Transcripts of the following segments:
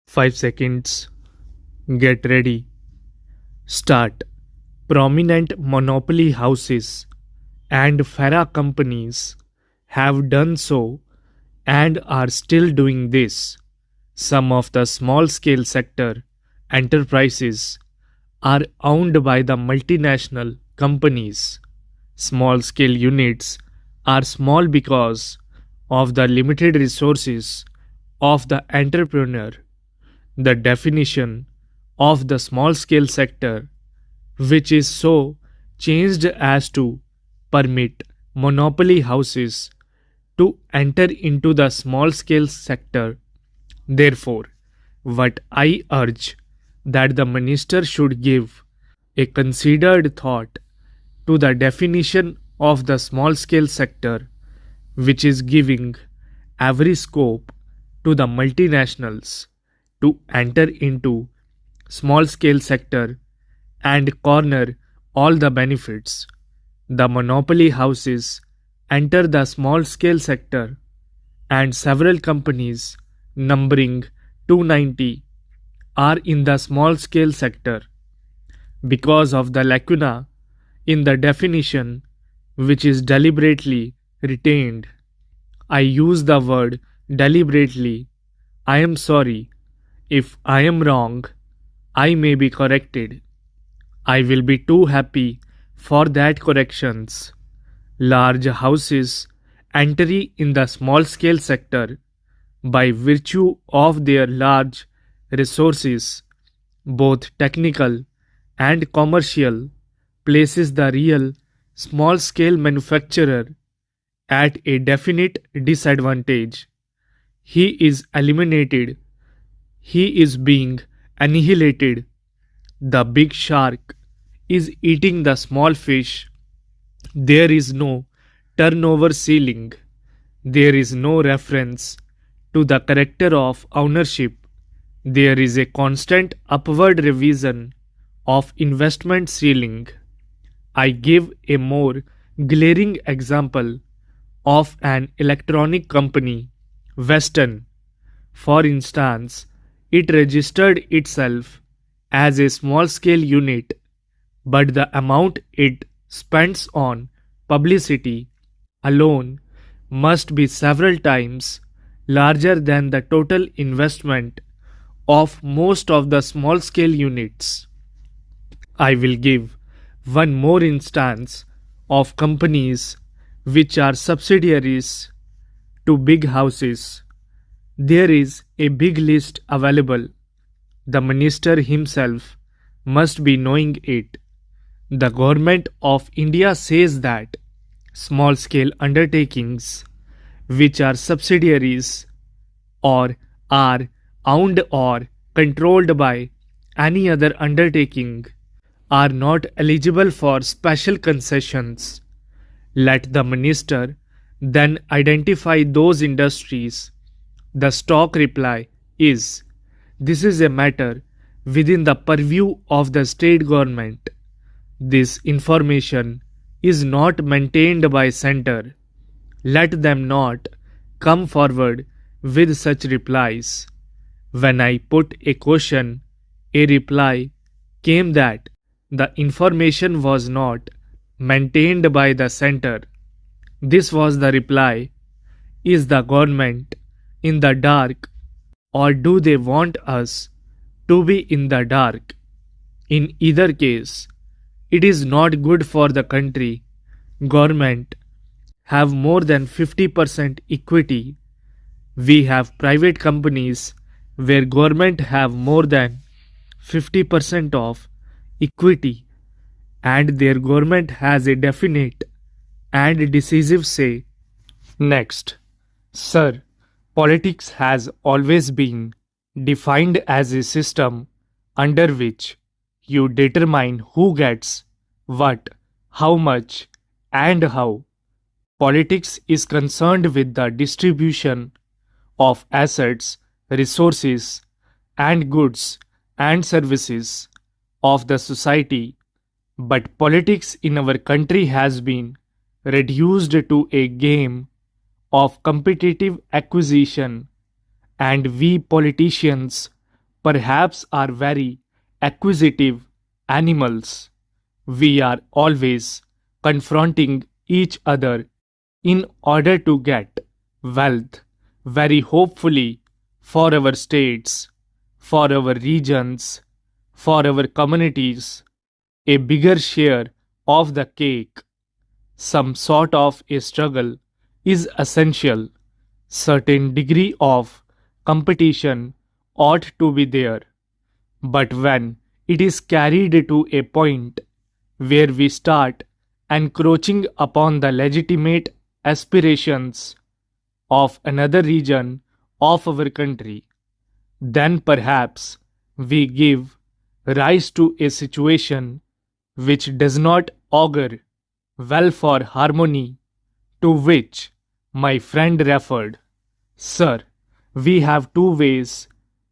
5 seconds. Get ready. Start. Prominent monopoly houses and Farah companies have done so and are still doing this. Some of the small scale sector enterprises are owned by the multinational companies. Small scale units are small because of the limited resources of the entrepreneur. The definition of the small scale sector, which is so changed as to permit monopoly houses to enter into the small scale sector. Therefore, what I urge that the minister should give a considered thought to the definition of the small scale sector, which is giving every scope to the multinationals to enter into small scale sector and corner all the benefits. The monopoly houses enter the small scale sector and several companies numbering 290 are in the small scale sector because of the lacuna in the definition which is deliberately retained. I use the word deliberately. I am sorry. If I am wrong, I may be corrected. I will be too happy for that corrections. Large houses entry in the small scale sector by virtue of their large resources, both technical and commercial, places the real small scale manufacturer at a definite disadvantage. He is eliminated. He is being annihilated. The big shark is eating the small fish. There is no turnover ceiling. There is no reference to the character of ownership. There is a constant upward revision of investment ceiling. I give a more glaring example of an electronic company, Western. For instance, it registered itself as a small scale unit, but the amount it spends on publicity alone must be several times larger than the total investment of most of the small scale units. I will give one more instance of companies which are subsidiaries to big houses. There is a big list available. The minister himself must be knowing it. The government of India says that small scale undertakings which are subsidiaries or are owned or controlled by any other undertaking are not eligible for special concessions. Let the minister then identify those industries. The stock reply is, this is a matter within the purview of the state government. This information is not maintained by center. Let them not come forward with such replies. When I put a question, a reply came that the information was not maintained by the center. This was the reply. Is the government in the dark, or do they want us to be in the dark? In either case, it is not good for the country. Government have more than 50% equity. We have private companies where government have more than 50% of equity and their government has a definite and decisive say. Next, sir, politics has always been defined as a system under which you determine who gets what, how much, and how. Politics is concerned with the distribution of assets, resources, and goods and services of the society. But politics in our country has been reduced to a game of competitive acquisition, and we politicians perhaps are very acquisitive animals. We are always confronting each other in order to get wealth, very hopefully for our states, for our regions, for our communities, a bigger share of the cake. Some sort of a struggle is essential. Certain degree of competition ought to be there. But when it is carried to a point where we start encroaching upon the legitimate aspirations of another region of our country, then perhaps we give rise to a situation which does not augur well for harmony to which my friend referred. Sir, we have two ways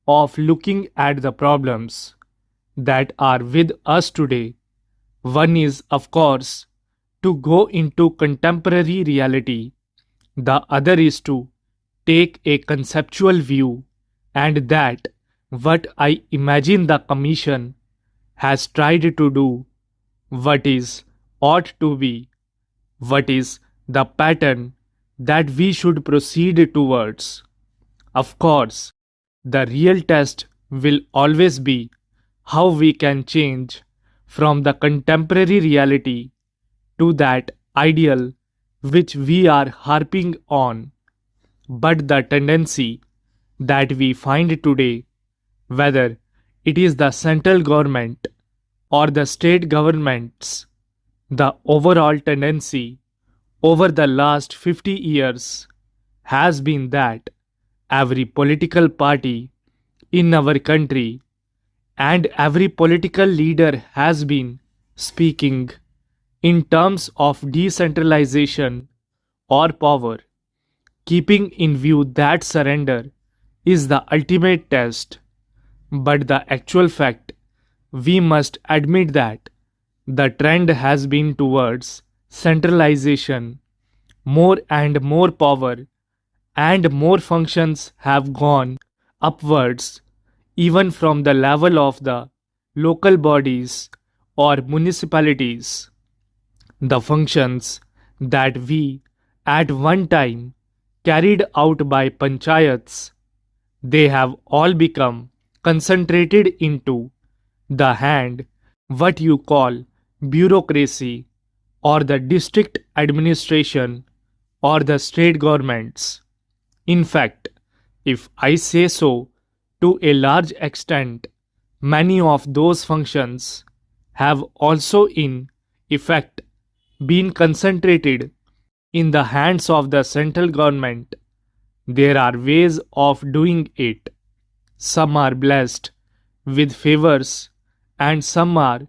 of looking at the problems that are with us today. One is, of course, to go into contemporary reality. The other is to take a conceptual view, and that what I imagine the Commission has tried to do, what is ought to be, what is the pattern that we should proceed towards. Of course, the real test will always be how we can change from the contemporary reality to that ideal which we are harping on. But the tendency that we find today, whether it is the central government or the state governments, the overall tendency over the last 50 years has been that every political party in our country and every political leader has been speaking in terms of decentralization or power, keeping in view that surrender is the ultimate test. But the actual fact, we must admit that the trend has been towards centralization. More and more power and more functions have gone upwards, even from the level of the local bodies or municipalities. The functions that we at one time carried out by panchayats, they have all become concentrated into the hand, what you call bureaucracy, or the district administration, or the state governments. In fact, if I say so, to a large extent, many of those functions have also in effect been concentrated in the hands of the central government. There are ways of doing it. Some are blessed with favors and some are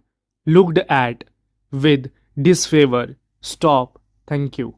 looked at with disfavor. Stop. Thank you.